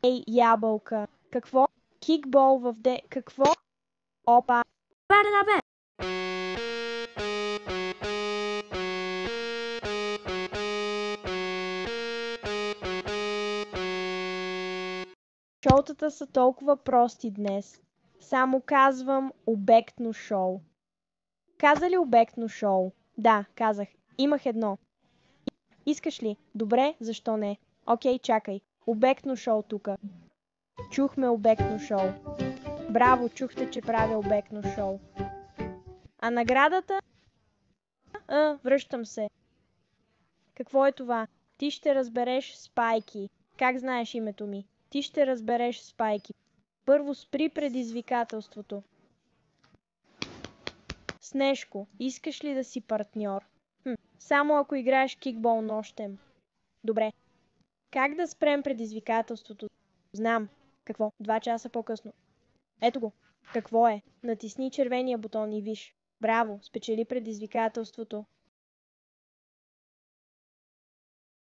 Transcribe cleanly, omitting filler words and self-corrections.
Ей, ябълка. Какво? Кикбол в Какво? Опа. Waar er nou bij? Шоутата са толкова прости днес. Само казвам обектно шоу. Каза ли обектно шоу? Да, казах. Имах едно. Искаш ли? Добре, защо не? Окей, чакай. Обектно шоу тука. Чухме обектно шоу. Браво, чухте, че правя обектно шоу. А наградата? Връщам се. Какво е това? Ти ще разбереш, Спайки. Как знаеш името ми? Ти ще разбереш, Спайки. Първо спри предизвикателството. Снежко, искаш ли да си партньор? Само ако играеш кикбол нощем. Добре. Как да спрем предизвикателството? Знам. Какво? 2 часа по-късно. Ето го. Какво е? Натисни червения бутон и виж. Браво, спечели предизвикателството.